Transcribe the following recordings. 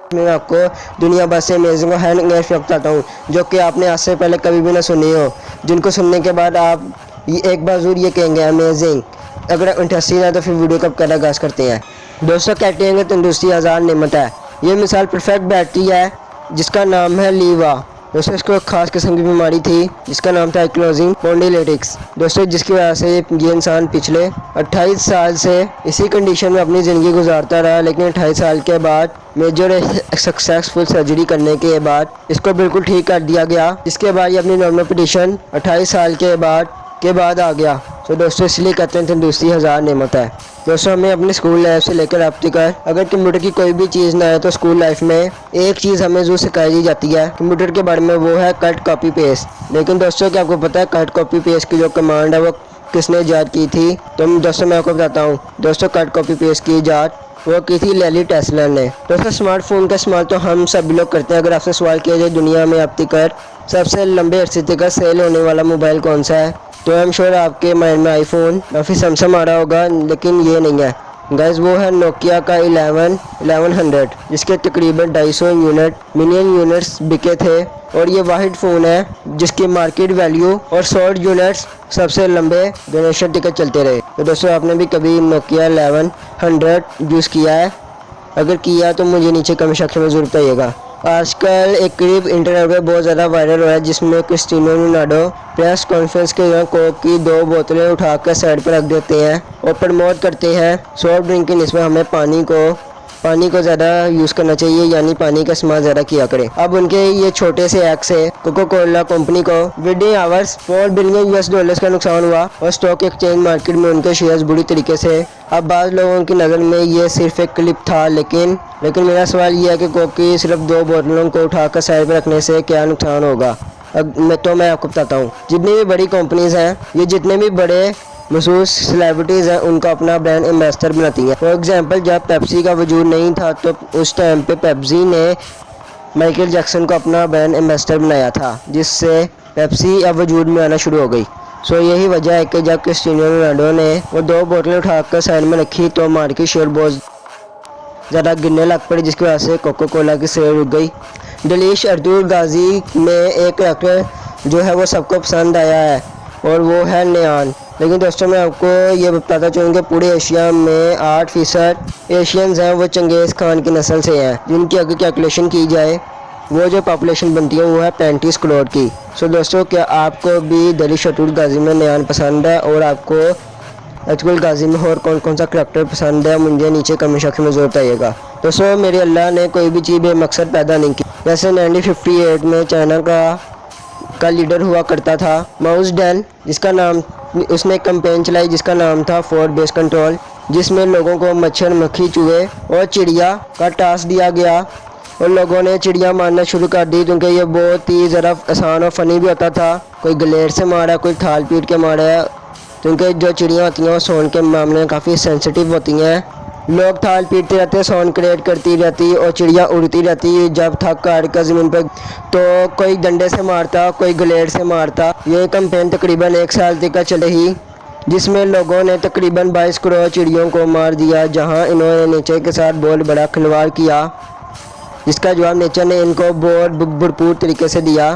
मैं आपको दुनिया भर से अमेजिंग और हैंड फैक्ट बताता हूँ जो कि आपने आज से पहले कभी भी ना सुनी हो, जिनको सुनने के बाद आप एक बार जरूर ये कहेंगे अमेजिंग। अगर इंटरेस्टिंग है तो फिर वीडियो कब कर आगाज़ करते हैं। दोस्तों, कहते हैं कि तंदुरुस्ती आज़ाद नेमत है। ये मिसाल परफेक्ट बैटरी है जिसका नाम है लीवा। दोस्तों, इसको एक खास किस्म की बीमारी थी जिसका नाम था एंकिलोजिंग स्पॉन्डिलोलिटिस। दोस्तों, जिसकी वजह से ये इंसान पिछले 28 साल से इसी कंडीशन में अपनी ज़िंदगी गुजारता रहा, लेकिन 28 साल के बाद मेजर सक्सेसफुल सर्जरी करने के बाद इसको बिल्कुल ठीक कर दिया गया, जिसके बाद ये अपनी नॉर्मल पोजीशन 28 साल के बाद आ गया। तो दोस्तों, इसलिए कहते हैं तंदुरुस्ती हज़ार नेमत है। दोस्तों, हमें अपने स्कूल लाइफ से लेकर अब तक अगर कंप्यूटर की कोई भी चीज़ ना है तो स्कूल लाइफ में एक चीज़ हमें जरूर सिखाई दी जाती है कंप्यूटर के बारे में, वो है कट कॉपी पेस्ट। लेकिन दोस्तों, क्या आपको पता है कट कॉपी पेस्ट की जो कमांड है वो किसने ईजाद की थी? तो दोस्तों, मैं आपको बताता हूँ। दोस्तों, कट कॉपी पेस्ट की ईजाद वो की थी लेली टेस्ला ने। दोस्तों, स्मार्टफोन का इस्तेमाल तो हम सभी लोग करते हैं। अगर आपसे सवाल किया जाए दुनिया में अब तक सबसे लंबे अरसे तक सेल होने वाला मोबाइल कौन सा है, तो आई एम श्योर आपके माइंड में आईफोन या फिर सैमसंग आ रहा होगा, लेकिन ये नहीं है गाइस। वो है नोकिया का 1100, जिसके तकरीबन 250 मिलियन यूनिट्स बिके थे, और ये वाहिद फ़ोन है जिसकी मार्केट वैल्यू और 100 यूनिट्स सबसे लंबे जनरेशन तक चलते रहे। तो दोस्तों, आपने भी कभी नोकिया 1100 यूज़ किया है? अगर किया तो मुझे नीचे कमेंट सेक्शन में ज़रूर बताइएगा। आजकल एक क्लिप इंटरनेट पे बहुत ज़्यादा वायरल हो रहा है जिसमें क्रिस्टियानो रोनाल्डो प्रेस कॉन्फ्रेंस के दौरान कोक की 2 बोतलें उठाकर साइड पर रख देते हैं और प्रमोट करते हैं सॉफ्ट ड्रिंक की निस्बत हमें पानी को ज़्यादा यूज़ करना चाहिए, यानी पानी का इस्तेमाल ज़्यादा किया करें। अब उनके ये छोटे से एक्ट से कोका कोला कंपनी को विदिन आवर्स $4 बिलियन का नुकसान हुआ और स्टॉक एक्सचेंज मार्केट में उनके शेयर्स बुरी तरीके से। अब बाज़ लोगों की नज़र में ये सिर्फ एक क्लिप था, लेकिन मेरा सवाल ये है कि कोक की सिर्फ 2 बोतलों को उठाकर साइड पर रखने से क्या नुकसान होगा? मैं आपको बताता हूँ। जितनी भी बड़ी कंपनीज हैं, ये जितने भी बड़े मशहूर सेलिब्रिटीज़ हैं, उनका अपना ब्रांड एम्बेसडर बनाती हैं। फॉर एग्जांपल, जब पेप्सी का वजूद नहीं था तो उस टाइम पे पेप्सी ने माइकल जैक्सन को अपना ब्रांड एम्बेसडर बनाया था, जिससे पेप्सी अब वजूद में आना शुरू हो गई। सो यही वजह है कि जब क्रिस्टियानो रोनाल्डो ने वो 2 बोतलें उठाकर साइड में रखी तो मार्केट शेयर बहुत ज़्यादा गिरने लग पड़ी, जिसकी वजह से कोका कोला की सेल रुक गई। डिलीश अर्तुगरुल गाजी में एक करैक्टर जो है वो सबको पसंद आया है और वो है नियान। लेकिन दोस्तों, मैं आपको ये बताता चाहूँ कि पूरे एशिया में 8% एशियंस हैं वो चंगेज़ खान की नस्ल से हैं, जिनकी अगर कैलकुलेशन की जाए वो जो पॉपुलेशन बनती है वो है 35 करोड़ की। सो दोस्तों, क्या आपको भी डिलीश अर्तुगरुल गाजी में नियान पसंद है? और आपको अर्तुगरुल गाजी में और कौन कौन सा करैक्टर पसंद है, मुझे नीचे कमेंट सेक्शन में ज़रूर बताइएगा। दोस्तों, मेरे अल्लाह ने कोई भी चीज़ बेमकसद पैदा नहीं की। जैसे 1958 में चाइना का लीडर हुआ करता था माओ जेडुंग, जिसका नाम उसने एक कैंपेन चलाई जिसका नाम था फॉर बेस कंट्रोल, जिसमें लोगों को मच्छर, मक्खी, चूहे और चिड़िया का टास्क दिया गया और लोगों ने चिड़िया मारना शुरू कर दी, क्योंकि ये बहुत ही ज़रा आसान और फ़नी भी होता था। कोई गलेर से मारा, कोई थाल पीट के मारा है, क्योंकि जो चिड़िया होती हैं वो साउंड के मामले में काफ़ी सेंसिटिव होती हैं। लोग थाल पीटते रहते, साउंड क्रिएट करती रहती और चिड़िया उड़ती रहती। जब थक हार कर ज़मीन पर तो कोई डंडे से मारता, कोई गलेर से मारता। ये कैंपेन तकरीबन 1 साल तक चले ही, जिसमें लोगों ने तकरीबन 22 करोड़ चिड़ियों को मार दिया। जहां इन्होंने नेचर के साथ बहुत बड़ा खिलवाड़ किया, जिसका जवाब नेचर ने इनको बहुत भरपूर तरीके से दिया,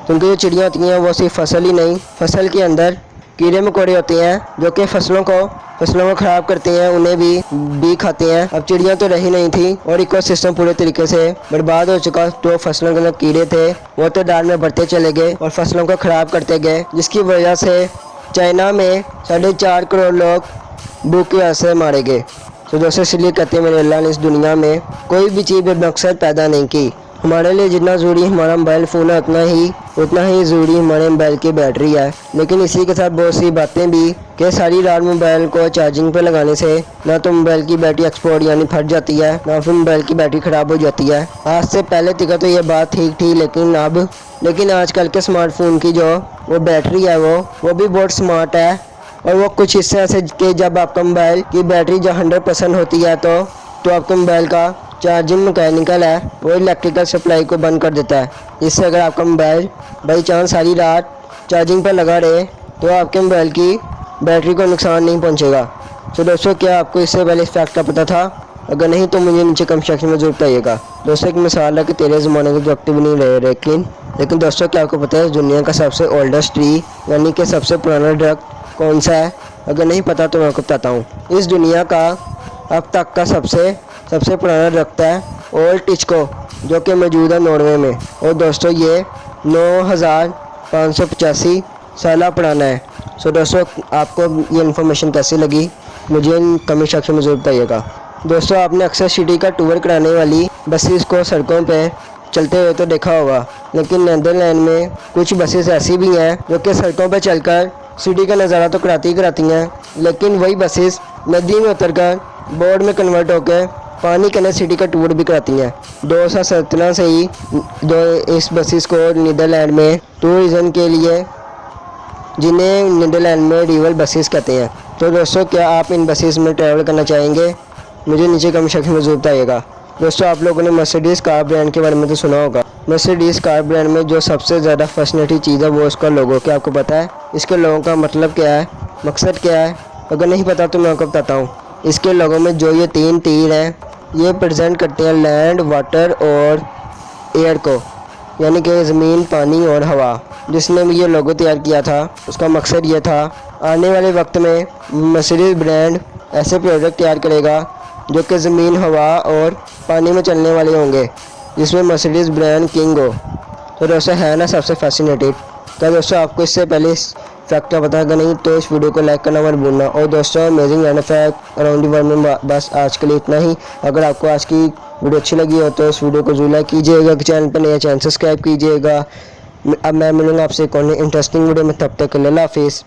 क्योंकि जो चिड़ियाँ होती हैं वो सिर्फ फसल ही नहीं, फसल के अंदर कीड़े मकोड़े होते हैं जो कि फसलों को ख़राब करते हैं, उन्हें भी खाते हैं। अब चिड़ियाँ तो रही नहीं थी और इकोसिस्टम पूरे तरीके से बर्बाद हो चुका। तो फसलों के अंदर कीड़े थे वो तादाद में बढ़ते चले गए और फसलों को ख़राब करते गए, जिसकी वजह से चाइना में 4.5 करोड़ लोग भूख की वजह से मारे गए। तो दोस्तों, इसलिए कहते हैं मेरे अल्लाह ने इस दुनिया में कोई भी चीज़ बेमकसद पैदा नहीं की। हमारे लिए जितना ज़रूरी हमारा मोबाइल फ़ोन है उतना ही ज़रूरी हमारे मोबाइल की बैटरी है। लेकिन इसी के साथ बहुत सी बातें भी कि सारी रात मोबाइल को चार्जिंग पर लगाने से ना तो मोबाइल की बैटरी एक्सपोर्ट यानी फट जाती है, ना फिर मोबाइल की बैटरी ख़राब हो जाती है। आज से पहले तक तो ये बात ठीक थी, लेकिन आजकल के स्मार्टफोन की जो वो बैटरी है वो भी बहुत स्मार्ट है। और वो कुछ इस तरह से कि जब आपका मोबाइल की बैटरी जो 100% होती है तो आपके मोबाइल का चार्जिंग मैकेनिकल है वो इलेक्ट्रिकल सप्लाई को बंद कर देता है। इससे अगर आपका मोबाइल बाई चांस सारी रात चार्जिंग पर लगा रहे तो आपके मोबाइल की बैटरी को नुकसान नहीं पहुंचेगा। तो दोस्तों, क्या आपको इससे पहले इस फैक्ट का पता था? अगर नहीं तो मुझे नीचे कमेंट सेक्शन में जरूर बताइएगा। दोस्तों एक मिसाल है कि तेरे ज़माने के जो एक्टिव नहीं रहे, लेकिन दोस्तों क्या आपको पता है दुनिया का सबसे ओल्डेस्ट ट्री यानी कि सबसे पुराना दरख्त कौन सा है? अगर नहीं पता तो मैं आपको बताता हूँ। इस दुनिया का अब तक का सबसे पुराना दरख्त है ओल्ड टिचको, जो कि मौजूद है नॉर्वे में। और दोस्तों ये 9585 साल पुराना है। सो दोस्तों आपको ये इन्फॉर्मेशन कैसी लगी मुझे कमेंट सेक्शन में जरूर बताइएगा। दोस्तों आपने अक्सर सिटी का टूर कराने वाली बसेस को सड़कों पे चलते हुए तो देखा होगा, लेकिन नीदरलैंड में कुछ बसेस ऐसी भी हैं जो कि सड़कों पे चलकर सिटी का नज़ारा तो कराती हैं, लेकिन वही बसेस नदी में उतरकर बोर्ड में कन्वर्ट होकर पानी के अंदर सिटी का टूर भी कराती हैं। 2017 से ही इस बसेस को नीदरलैंड में टूरिज्म के लिए, जिन्हें नीदरलैंड में रिवर बसेस कहते हैं। तो दोस्तों क्या आप इन बसेस में ट्रैवल करना चाहेंगे? मुझे नीचे कमेंट सेक्शन में जरूर बताइएगा। दोस्तों आप लोगों ने मर्सिडीज़ कार ब्रांड के बारे में तो सुना होगा। मर्सिडीज़ कार ब्रांड में जो सबसे ज़्यादा फैसिनेटिंग चीज़ है वो इसका लोगो। क्या आपको पता है इसके लोगों का मतलब क्या है, मकसद क्या है? अगर नहीं पता तो मैं आपको बताता हूँ। इसके लोगों में जो ये 3 तीर हैं ये प्रेजेंट करते हैं लैंड, वाटर और एयर को, यानी कि ज़मीन, पानी और हवा। जिसने भी ये लोगो तैयार किया था उसका मकसद ये था आने वाले वक्त में मर्सिडीज़ ब्रांड ऐसे प्रोडक्ट तैयार करेगा जो कि ज़मीन, हवा और पानी में चलने वाले होंगे, जिसमें मर्सिडीज़ ब्रांड किंग हो। तो दोस्तों है ना सबसे फैसिनेटेड। क्या दोस्तों आपको इससे पहले इस फैक्ट का पता, अगर नहीं तो इस वीडियो को लाइक करना मत भूलना। और दोस्तों amazing random fact around the world में बस आज के लिए इतना ही। अगर आपको आज की वीडियो अच्छी लगी हो तो इस वीडियो को जरूर लाइक कीजिएगा, चैनल पर नया चैनल सब्सक्राइब कीजिएगा। अब मैं मिलूँगा आपसे एक और इंटरेस्टिंग वीडियो में, तब तक के लिए अल्लाह हाफिज़।